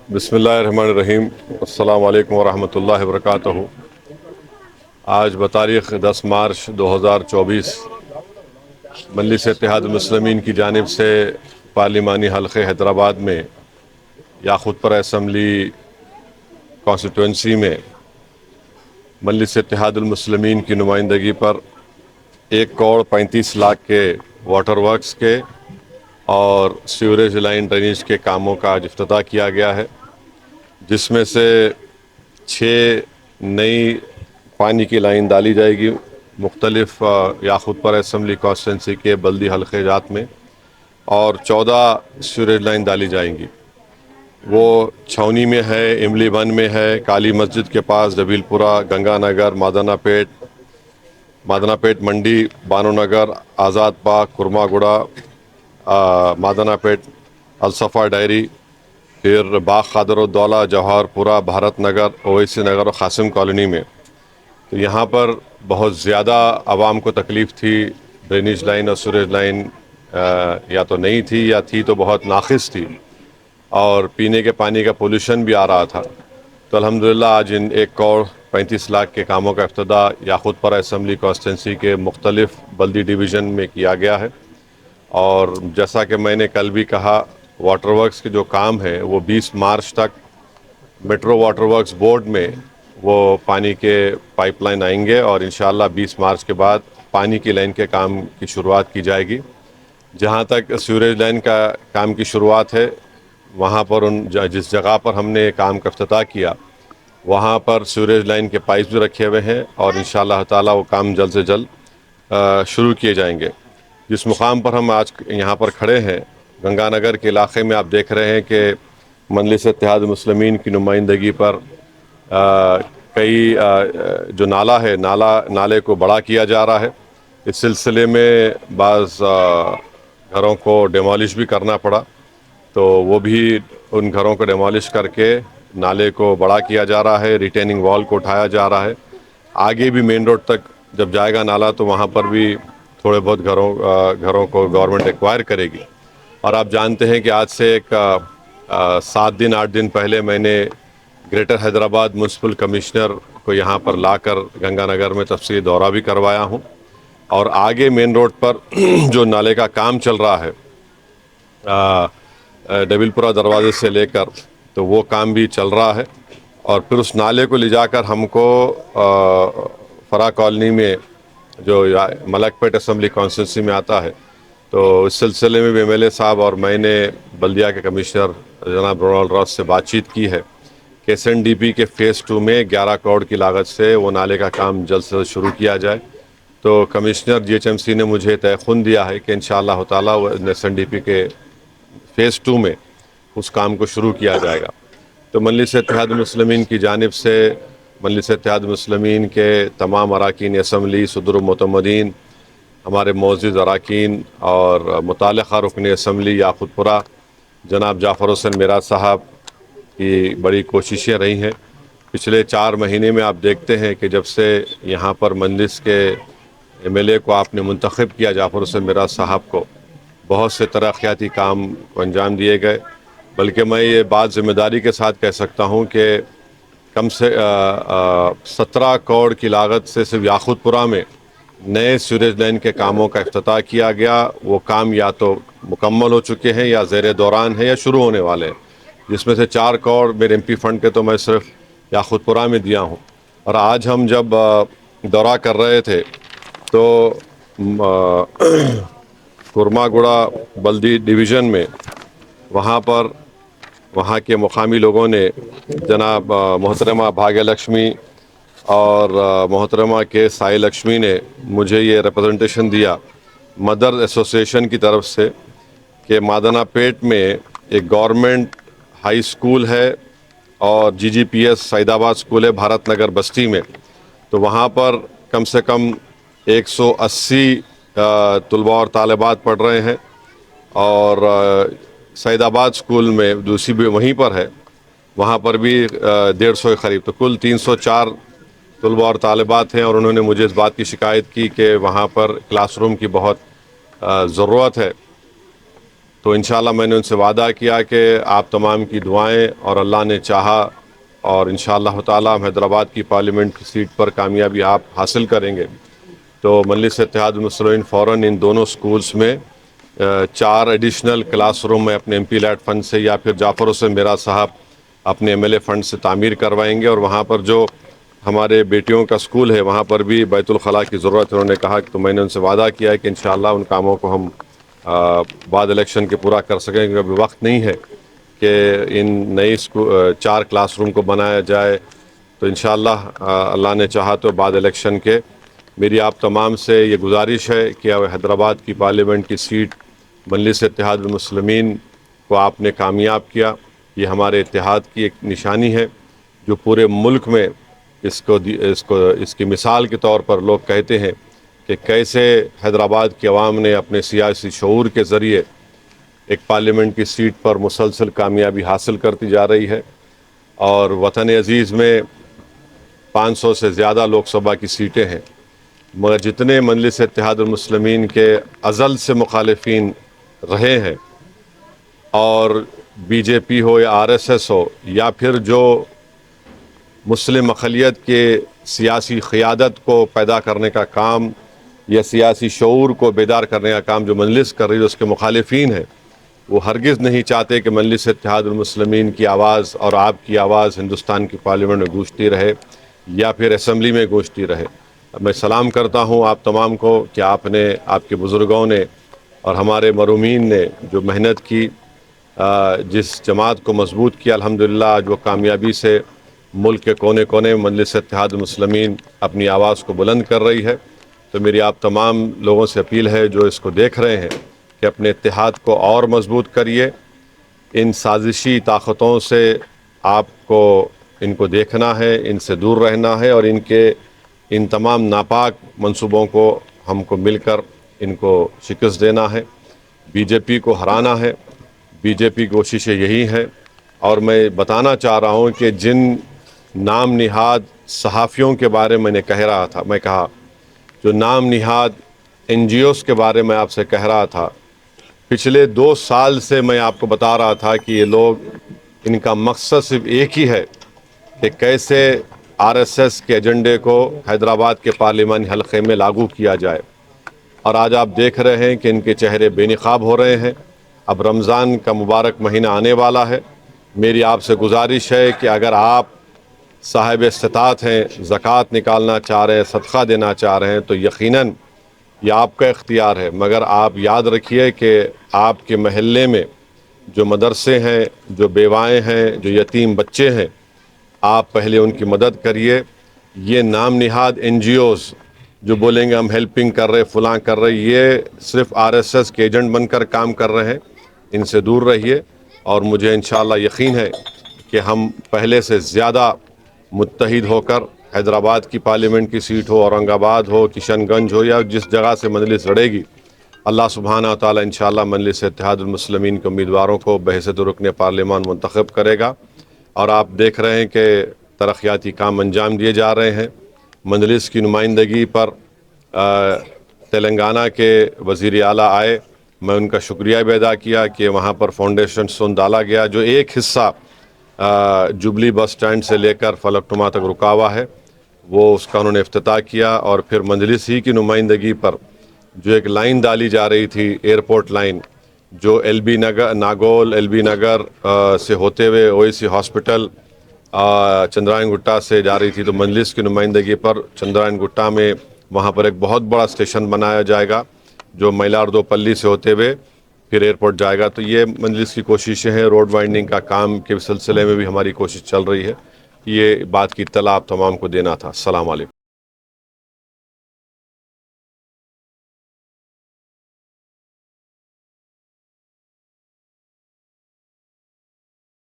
بسم اللہ الرحمن الرحیم۔ السلام علیکم ورحمۃ اللہ وبرکاتہ۔ آج بتاریخ 10 مارچ 2024 مجلس اتحاد المسلمین کی جانب سے پارلیمانی حلقے حیدرآباد میں یاقوت پورہ اسمبلی کانسٹیٹوئنسی میں مجلس اتحاد المسلمین کی نمائندگی پر 1,35,00,000 کے واٹر ورکس کے اور سیوریج لائن ڈرینیج کے کاموں کا آج افتتاح کیا گیا ہے، جس میں سے 6 نئی پانی کی لائن ڈالی جائے گی مختلف یاقوت پورہ اسمبلی کانسٹیٹوئنسی کے بلدی حلقے جات میں، اور 14 سیوریج لائن ڈالی جائیں گی۔ وہ چھاؤنی میں ہے، املی بن میں ہے، کالی مسجد کے پاس، جبیل پورہ، گنگا نگر، مادنا پیٹ منڈی، بانو نگر، آزاد پاک، کرما گڑا، مادنا پیٹ، الصفا ڈائری، پھر باغ خادر الدولہ، جوہر پورہ، بھارت نگر، اویسی نگر اور قاسم کالونی میں۔ تو یہاں پر بہت زیادہ عوام کو تکلیف تھی، ڈرینیج لائن اور سوریج لائن یا تو نہیں تھی یا تھی تو بہت ناقص تھی، اور پینے کے پانی کا پولوشن بھی آ رہا تھا۔ تو الحمدللہ آج ان 1,35,00,000 کے کاموں کا افتتاح یاقوت پورہ اسمبلی کانسٹیٹوئنسی کے مختلف بلدی ڈویژن میں کیا گیا ہے، اور جیسا کہ میں نے کل بھی کہا، واٹر ورکس کے جو کام ہے وہ 20 مارچ تک میٹرو واٹر ورکس بورڈ میں وہ پانی کے پائپ لائن آئیں گے، اور انشاءاللہ 20 مارچ کے بعد پانی کی لائن کے کام کی شروعات کی جائے گی۔ جہاں تک سیوریج لائن کا کام کی شروعات ہے، وہاں پر جس جگہ پر ہم نے کام کا افتتاح کیا وہاں پر سیوریج لائن کے پائپس بھی رکھے ہوئے ہیں، اور انشاءاللہ تعالی وہ کام جلد سے جلد شروع کیے جائیں گے۔ جس مقام پر ہم آج یہاں پر کھڑے ہیں، گنگا نگر کے علاقے میں، آپ دیکھ رہے ہیں کہ مجلس اتحاد المسلمین کی نمائندگی پر کئی جو نالا ہے، نالے کو بڑا کیا جا رہا ہے۔ اس سلسلے میں بعض گھروں کو ڈیمالش بھی کرنا پڑا، تو وہ بھی ان گھروں کو ڈیمالش کر کے نالے کو بڑا کیا جا رہا ہے، ریٹیننگ وال کو اٹھایا جا رہا ہے۔ آگے بھی مین روڈ تک جب جائے گا نالا تو وہاں پر بھی تھوڑے بہت گھروں کو گورنمنٹ ایکوائر کرے گی۔ اور آپ جانتے ہیں کہ آج سے ایک 7 دن 8 دن پہلے میں نے گریٹر حیدرآباد میونسپل کمشنر کو یہاں پر لا کر گنگا نگر میں تفصیلی دورہ بھی کروایا ہوں، اور آگے مین روڈ پر جو نالے کا کام چل رہا ہے جبیل پورہ دروازے سے لے کر، تو وہ کام بھی چل رہا ہے، اور پھر اس نالے کو لے جا کر ہم کو فرا کالونی میں جو ملک پیٹ اسمبلی کانسٹیٹوئنسی میں آتا ہے، تو اس سلسلے میں بھی ایم ایل اے صاحب اور میں نے بلدیہ کے کمشنر جناب رونالڈ راس سے بات چیت کی ہے کہ ایس این ڈی پی کے فیز 2 میں 11 کروڑ کی لاگت سے وہ نالے کا کام جلد سے جلد شروع کیا جائے۔ تو commissioner G H M C نے مجھے تیقن دیا ہے کہ انشاءاللہ تعالیٰ وہ ایس این ڈی پی کے فیز 2 میں اس کام کو شروع کیا جائے گا۔ تو مجلس اتحاد المسلمین کی جانب سے مجلس اتحاد المسلمین کے تمام اراکین اسمبلی، صدر المعتمدین، ہمارے معزز اراکین اور متعلقہ رکن اسمبلی یاقوت پورہ جناب جعفر حسین میرات صاحب کی بڑی کوششیں رہی ہیں۔ پچھلے 4 مہینے میں آپ دیکھتے ہیں کہ جب سے یہاں پر مجلس کے ایم ایل اے کو آپ نے منتخب کیا، جعفر حسین میرات صاحب کو، بہت سے ترقیاتی کام کو انجام دیے گئے، بلکہ میں یہ بات ذمہ داری کے ساتھ کہہ سکتا ہوں کہ کم سے 17 کروڑ کی لاگت سے صرف یاقوت پورہ میں نئے سیوریج لائن کے کاموں کا افتتاح کیا گیا۔ وہ کام یا تو مکمل ہو چکے ہیں یا زیر دوران ہیں یا شروع ہونے والے ہیں، جس میں سے 4 کروڑ میرے ایم پی فنڈ کے تو میں صرف یاقوت پورہ میں دیا ہوں۔ اور آج ہم جب دورہ کر رہے تھے تو کرما گڑا بلدی ڈویژن میں وہاں کے مقامی لوگوں نے جناب محترمہ بھاگیہ لکشمی اور محترمہ کے سائی لکشمی نے مجھے یہ ریپرزنٹیشن دیا مدر ایسوسیشن کی طرف سے کہ مادنا پیٹ میں ایک گورنمنٹ ہائی اسکول ہے اور جی جی پی ایس سعید آباد اسکول ہے بھارت نگر بستی میں، تو وہاں پر کم سے کم 180 طلباء اور طالبات پڑھ رہے ہیں، اور سعید آباد اسکول میں دوسری بھی وہیں پر ہے، وہاں پر بھی 150 کے قریب، تو کل 304 طلباء اور طالبات ہیں۔ اور انہوں نے مجھے اس بات کی شکایت کی کہ وہاں پر کلاس روم کی بہت ضرورت ہے، تو انشاءاللہ میں نے ان سے وعدہ کیا کہ آپ تمام کی دعائیں اور اللہ نے چاہا اور انشاءاللہ تعالی ہم حیدرآباد کی پارلیمنٹ کی سیٹ پر کامیابی آپ حاصل کریں گے. تو مجلس اتحاد المسلمین فوراً ان دونوں سکولز میں 4 ایڈیشنل کلاس روم میں اپنے MP لیٹ فنڈ سے یا پھر جعفر حسین میرا صاحب اپنے MLA فنڈ سے تعمیر کروائیں گے. اور وہاں پر جو ہمارے بیٹیوں کا سکول ہے وہاں پر بھی بیت الخلاء کی ضرورت ہے. انہوں نے کہا کہ تو میں نے ان سے وعدہ کیا ہے کہ انشاءاللہ ان کاموں کو ہم بعد الیکشن کے پورا کر سکیں گے. ابھی وقت نہیں ہے کہ ان نئی 4 کلاس روم کو بنایا جائے. تو انشاءاللہ اللہ نے چاہا تو بعد الیکشن کے میری آپ تمام سے یہ گزارش ہے کہ حیدرآباد کی پارلیمنٹ کی سیٹ مجلس اتحاد المسلمین کو آپ نے کامیاب کیا. یہ ہمارے اتحاد کی ایک نشانی ہے جو پورے ملک میں اس کی مثال کے طور پر لوگ کہتے ہیں کہ کیسے حیدرآباد کی عوام نے اپنے سیاسی شعور کے ذریعے ایک پارلیمنٹ کی سیٹ پر مسلسل کامیابی حاصل کرتی جا رہی ہے. اور وطن عزیز میں 500 سے زیادہ لوک سبھا کی سیٹیں ہیں، مگر جتنے مجلس اتحاد المسلمین کے ازل سے مخالفین رہے ہیں اور BJP ہو یا RSS ہو یا پھر جو مسلم اقلیت کے سیاسی قیادت کو پیدا کرنے کا کام یا سیاسی شعور کو بیدار کرنے کا کام جو مجلس کر رہی ہے اس کے مخالفین ہیں، وہ ہرگز نہیں چاہتے کہ مجلس اتحاد المسلمین کی آواز اور آپ کی آواز ہندوستان کی پارلیمنٹ میں گونجتی رہے یا پھر اسمبلی میں گونجتی رہے. میں سلام کرتا ہوں آپ تمام کو کہ آپ نے، آپ کے بزرگوں نے اور ہمارے مرحومین نے جو محنت کی، جس جماعت کو مضبوط کیا، الحمدللہ آج وہ کامیابی سے ملک کے کونے کونے میں مجلس اتحاد المسلمین اپنی آواز کو بلند کر رہی ہے. تو میری آپ تمام لوگوں سے اپیل ہے جو اس کو دیکھ رہے ہیں کہ اپنے اتحاد کو اور مضبوط کریے. ان سازشی طاقتوں سے آپ کو ان کو دیکھنا ہے، ان سے دور رہنا ہے اور ان تمام ناپاک منصوبوں کو ہم کو مل کر ان کو شکست دینا ہے. BJP کو ہرانا ہے. BJP کی کوششیں یہی ہیں. اور میں بتانا چاہ رہا ہوں کہ جن نام نہاد صحافیوں کے بارے میں کہا جو نام نہاد NGOs کے بارے میں آپ سے کہہ رہا تھا، پچھلے 2 سال سے میں آپ کو بتا رہا تھا کہ یہ لوگ، ان کا مقصد صرف ایک ہی ہے کہ کیسے RSS کے ایجنڈے کو حیدرآباد کے پارلیمانی حلقے میں لاگو کیا جائے. اور آج آپ دیکھ رہے ہیں کہ ان کے چہرے بے نقاب ہو رہے ہیں. اب رمضان کا مبارک مہینہ آنے والا ہے. میری آپ سے گزارش ہے کہ اگر آپ صاحب استطاعت ہیں، زکوٰۃ نکالنا چاہ رہے ہیں، صدقہ دینا چاہ رہے ہیں، تو یقیناً یہ آپ کا اختیار ہے. مگر آپ یاد رکھیے کہ آپ کے محلے میں جو مدرسے ہیں، جو بیوائیں ہیں، جو یتیم بچے ہیں، آپ پہلے ان کی مدد کریے. یہ نام نہاد NGOs جو بولیں گے ہم ہیلپنگ کر رہے، فلاں کر رہے، یہ صرف RSS کے ایجنٹ بن کر کام کر رہے ہیں. ان سے دور رہیے. اور مجھے انشاءاللہ یقین ہے کہ ہم پہلے سے زیادہ متحد ہو کر حیدرآباد کی پارلیمنٹ کی سیٹ ہو، اورنگ آباد ہو، کشن گنج ہو یا جس جگہ سے مجلس لڑے گی، اللہ سبحانہ و تعالی انشاءاللہ مجلس اتحاد المسلمین کے امیدواروں کو بحیثیت رکن پارلیمان منتخب کرے گا. اور آپ دیکھ رہے ہیں کہ ترقیاتی کام انجام دیے جا رہے ہیں. مجلس کی نمائندگی پر تلنگانہ کے وزیر اعلیٰ آئے، میں ان کا شکریہ بھی ادا کیا کہ وہاں پر فاؤنڈیشن سٹون ڈالا گیا. جو ایک حصہ جبلی بس سٹینڈ سے لے کر فلک نما تک رکا ہوا ہے، وہ اس کا انہوں نے افتتاح کیا. اور پھر مجلس ہی کی نمائندگی پر جو ایک لائن ڈالی جا رہی تھی، ایئرپورٹ لائن، جو ناگول LB نگر سے ہوتے ہوئے OAC ہاسپٹل چندرائن گٹا سے جا رہی تھی، تو مجلس کی نمائندگی پر چندرائن گٹا میں وہاں پر ایک بہت بڑا اسٹیشن بنایا جائے گا جو مائلاردو پلی سے ہوتے ہوئے پھر ایئرپورٹ جائے گا. تو یہ مجلس کی کوششیں ہیں. روڈ وائنڈنگ کا کام کے سلسلے میں بھی ہماری کوشش چل رہی ہے. یہ بات کی اطلاع آپ تمام کو دینا تھا. السلام علیکم.